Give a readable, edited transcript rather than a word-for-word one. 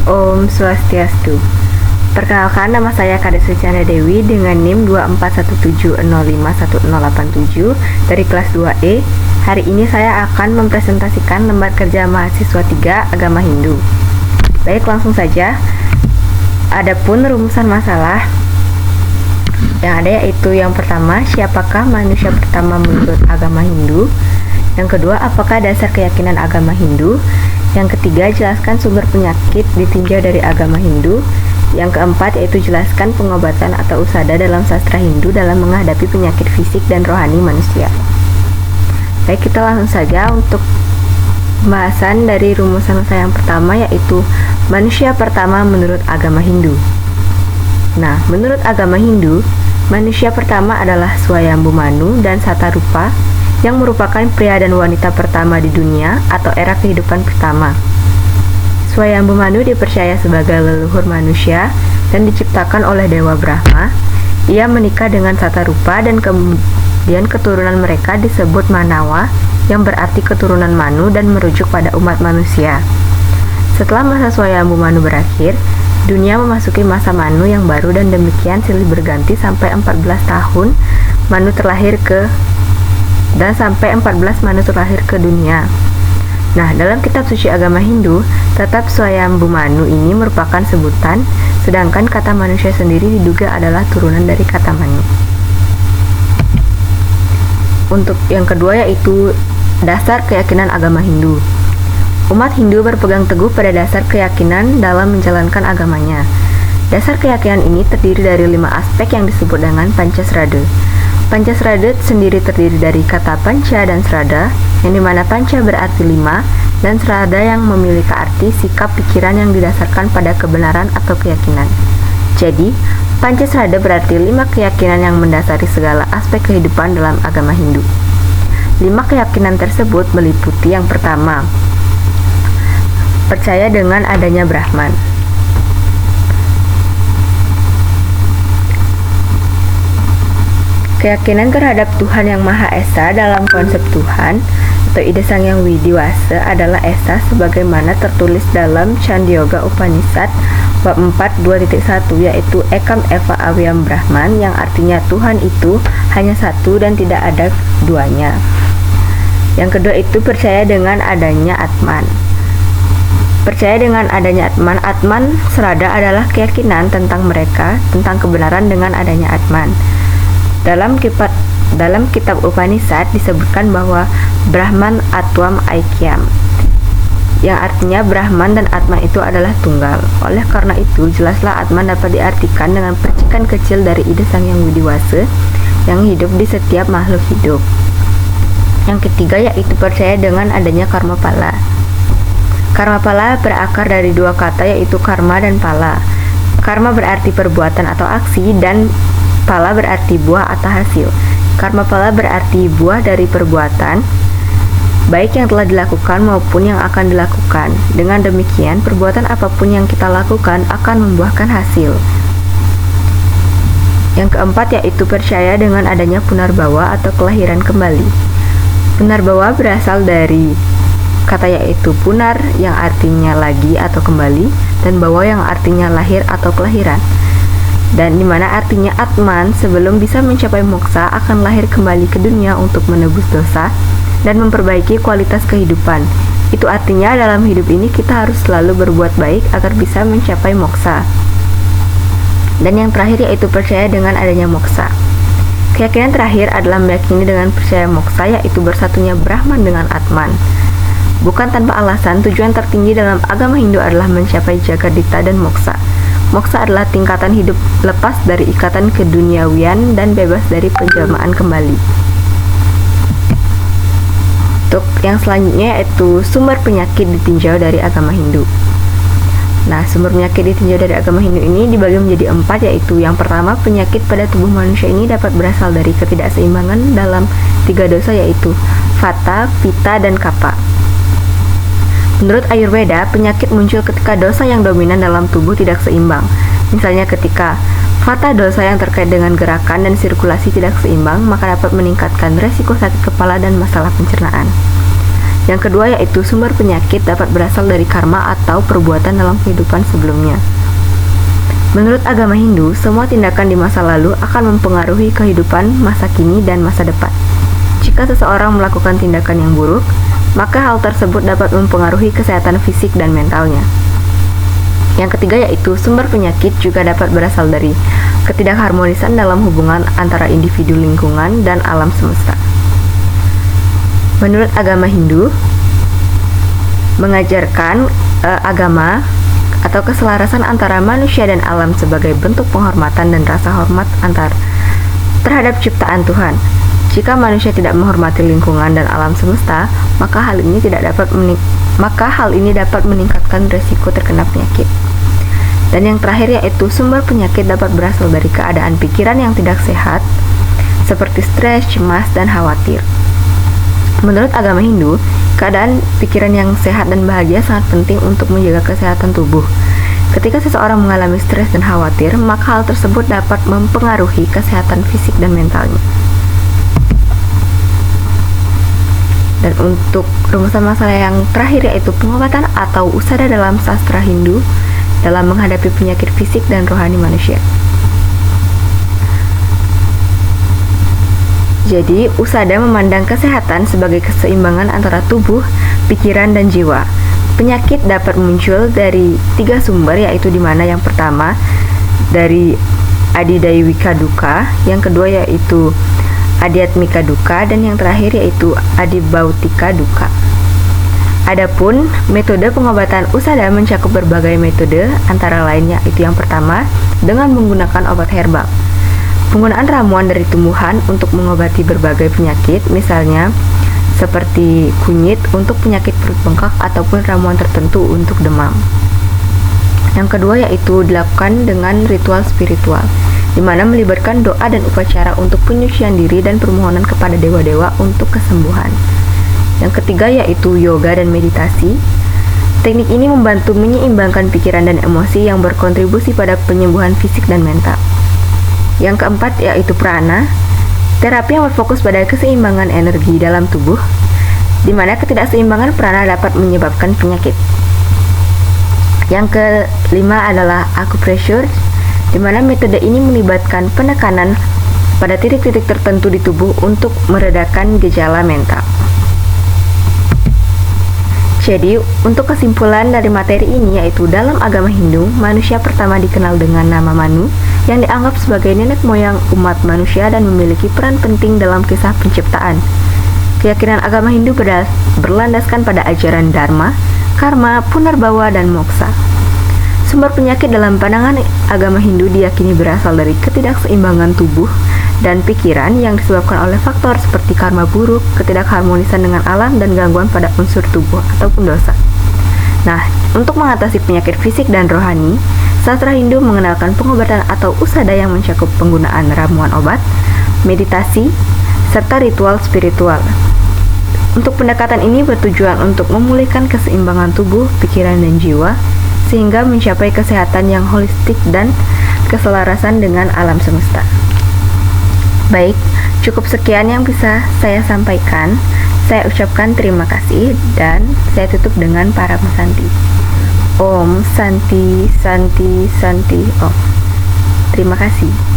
Om Swastiastu. Perkenalkan, nama saya Kadesri Chandra Dewi dengan NIM 2417051087 dari kelas 2E. Hari ini saya akan mempresentasikan lembar kerja mahasiswa 3 agama Hindu. Baik, langsung saja. Adapun rumusan masalah yang ada yaitu yang pertama, siapakah manusia pertama menurut agama Hindu? Yang kedua, apakah dasar keyakinan agama Hindu? Yang ketiga, jelaskan sumber penyakit ditinjau dari agama Hindu. Yang keempat, yaitu jelaskan pengobatan atau usada dalam sastra Hindu dalam menghadapi penyakit fisik dan rohani manusia. Baik, kita langsung saja untuk pembahasan dari rumusan saya yang pertama, yaitu manusia pertama menurut agama Hindu. Nah, menurut agama Hindu, manusia pertama adalah Swayambhu Manu dan Satarupa yang merupakan pria dan wanita pertama di dunia atau era kehidupan pertama. Swayambhu Manu dipercaya sebagai leluhur manusia dan diciptakan oleh Dewa Brahma. Ia menikah dengan Satarupa dan kemudian keturunan mereka disebut Manawa yang berarti keturunan Manu dan merujuk pada umat manusia. Setelah masa Swayambhu Manu berakhir, dunia memasuki masa Manu yang baru dan demikian silih berganti sampai 14 tahun Manu terlahir ke dunia. Nah, dalam kitab suci agama Hindu, tetap Swayambhu Manu ini merupakan sebutan, sedangkan kata manusia sendiri diduga adalah turunan dari kata Manu. Untuk yang kedua yaitu dasar keyakinan agama Hindu. Umat Hindu berpegang teguh pada dasar keyakinan dalam menjalankan agamanya. Dasar keyakinan ini terdiri dari 5 aspek yang disebut dengan Pancasrada. Pancasrada sendiri terdiri dari kata panca dan srada, yang dimana panca berarti 5, dan srada yang memiliki arti sikap pikiran yang didasarkan pada kebenaran atau keyakinan. Jadi, Pancasrada berarti 5 keyakinan yang mendasari segala aspek kehidupan dalam agama Hindu. 5 keyakinan tersebut meliputi yang pertama, percaya dengan adanya Brahman. Keyakinan terhadap Tuhan Yang Maha Esa dalam konsep Tuhan atau Ida Sang Hyang Widiwasa adalah Esa sebagaimana tertulis dalam Chandyoga Upanishad bab 4 2.1, yaitu Ekam Eva Avyam Brahman, yang artinya Tuhan itu hanya satu dan tidak ada duanya. Yang kedua itu percaya dengan adanya Atman. Percaya dengan adanya Atman. Atman Srada adalah keyakinan tentang mereka, tentang kebenaran dengan adanya Atman. Dalam kitab Upanishad disebutkan bahwa Brahman Atwam Aikyam, yang artinya Brahman dan Atman itu adalah tunggal. Oleh karena itu, jelaslah Atman dapat diartikan dengan percikan kecil dari Ida Sang Hyang Widiwasa yang hidup di setiap makhluk hidup. Yang ketiga yaitu percaya dengan adanya karma pala. Karma pala berakar dari 2 kata, yaitu karma dan pala. Karma berarti perbuatan atau aksi, dan pala berarti buah atau hasil. Karma pala berarti buah dari perbuatan, baik yang telah dilakukan maupun yang akan dilakukan. Dengan demikian, perbuatan apapun yang kita lakukan akan membuahkan hasil. Yang keempat yaitu percaya dengan adanya punarbawa atau kelahiran kembali. Punarbawa berasal dari kata yaitu punar yang artinya lagi atau kembali, dan bawa yang artinya lahir atau kelahiran. Dan dimana artinya Atman sebelum bisa mencapai moksa akan lahir kembali ke dunia untuk menebus dosa dan memperbaiki kualitas kehidupan. Itu artinya dalam hidup ini kita harus selalu berbuat baik agar bisa mencapai moksa. Dan yang terakhir yaitu percaya dengan adanya moksa. Keyakinan terakhir adalah meyakini dengan percaya moksa, yaitu bersatunya Brahman dengan Atman. Bukan tanpa alasan, tujuan tertinggi dalam agama Hindu adalah mencapai Jagadita dan moksa. Moksa adalah tingkatan hidup lepas dari ikatan keduniawian dan bebas dari penjelmaan kembali. Untuk yang selanjutnya yaitu sumber penyakit ditinjau dari agama Hindu. Nah, sumber penyakit ditinjau dari agama Hindu ini dibagi menjadi 4, yaitu yang pertama, penyakit pada tubuh manusia ini dapat berasal dari ketidakseimbangan dalam 3 dosa, yaitu Vata, Pitta, dan Kapha. Menurut Ayurveda, penyakit muncul ketika dosa yang dominan dalam tubuh tidak seimbang. Misalnya ketika Vata dosa yang terkait dengan gerakan dan sirkulasi tidak seimbang, maka dapat meningkatkan resiko sakit kepala dan masalah pencernaan. Yang kedua yaitu sumber penyakit dapat berasal dari karma atau perbuatan dalam kehidupan sebelumnya. Menurut agama Hindu, semua tindakan di masa lalu akan mempengaruhi kehidupan masa kini dan masa depan. Jika seseorang melakukan tindakan yang buruk, maka hal tersebut dapat mempengaruhi kesehatan fisik dan mentalnya. Yang ketiga yaitu sumber penyakit juga dapat berasal dari ketidakharmonisan dalam hubungan antara individu, lingkungan, dan alam semesta. Menurut agama Hindu, mengajarkan agama atau keselarasan antara manusia dan alam sebagai bentuk penghormatan dan rasa hormat terhadap ciptaan Tuhan. Jika manusia tidak menghormati lingkungan dan alam semesta, maka hal ini dapat meningkatkan resiko terkena penyakit. Dan yang terakhir yaitu sumber penyakit dapat berasal dari keadaan pikiran yang tidak sehat, seperti stres, cemas, dan khawatir. Menurut agama Hindu, keadaan pikiran yang sehat dan bahagia sangat penting untuk menjaga kesehatan tubuh. Ketika seseorang mengalami stres dan khawatir, maka hal tersebut dapat mempengaruhi kesehatan fisik dan mentalnya. Dan untuk rumusan masalah yang terakhir yaitu pengobatan atau usada dalam sastra Hindu dalam menghadapi penyakit fisik dan rohani manusia. Jadi, usada memandang kesehatan sebagai keseimbangan antara tubuh, pikiran, dan jiwa. Penyakit dapat muncul dari 3 sumber, yaitu di mana yang pertama dari adidaiwika duka, yang kedua yaitu adiatmika duka, dan yang terakhir yaitu adibautika duka. Adapun metode pengobatan usada mencakup berbagai metode, antara lainnya itu yang pertama dengan menggunakan obat herbal. Penggunaan ramuan dari tumbuhan untuk mengobati berbagai penyakit, misalnya seperti kunyit untuk penyakit perut bengkak ataupun ramuan tertentu untuk demam. Yang kedua yaitu dilakukan dengan ritual spiritual, di mana melibatkan doa dan upacara untuk penyucian diri dan permohonan kepada dewa-dewa untuk kesembuhan. Yang ketiga yaitu yoga dan meditasi. Teknik ini membantu menyeimbangkan pikiran dan emosi yang berkontribusi pada penyembuhan fisik dan mental. Yang keempat yaitu prana, terapi yang berfokus pada keseimbangan energi dalam tubuh, di mana ketidakseimbangan prana dapat menyebabkan penyakit. Yang kelima adalah acupressure, di mana metode ini melibatkan penekanan pada titik-titik tertentu di tubuh untuk meredakan gejala mental. Jadi, untuk kesimpulan dari materi ini yaitu dalam agama Hindu, manusia pertama dikenal dengan nama Manu, yang dianggap sebagai nenek moyang umat manusia dan memiliki peran penting dalam kisah penciptaan. Keyakinan agama Hindu berlandaskan pada ajaran Dharma, Karma, Punarbawa, dan Moksa. Sumber penyakit dalam pandangan agama Hindu diyakini berasal dari ketidakseimbangan tubuh dan pikiran yang disebabkan oleh faktor seperti karma buruk, ketidakharmonisan dengan alam, dan gangguan pada unsur tubuh ataupun dosa. Nah, untuk mengatasi penyakit fisik dan rohani, sastra Hindu mengenalkan pengobatan atau usada yang mencakup penggunaan ramuan obat, meditasi, serta ritual spiritual. Untuk pendekatan ini bertujuan untuk memulihkan keseimbangan tubuh, pikiran, dan jiwa, sehingga mencapai kesehatan yang holistik dan keselarasan dengan alam semesta. Baik, cukup sekian yang bisa saya sampaikan. Saya ucapkan terima kasih dan saya tutup dengan para pesanti. Om Santi Santi Santi Om. Terima kasih.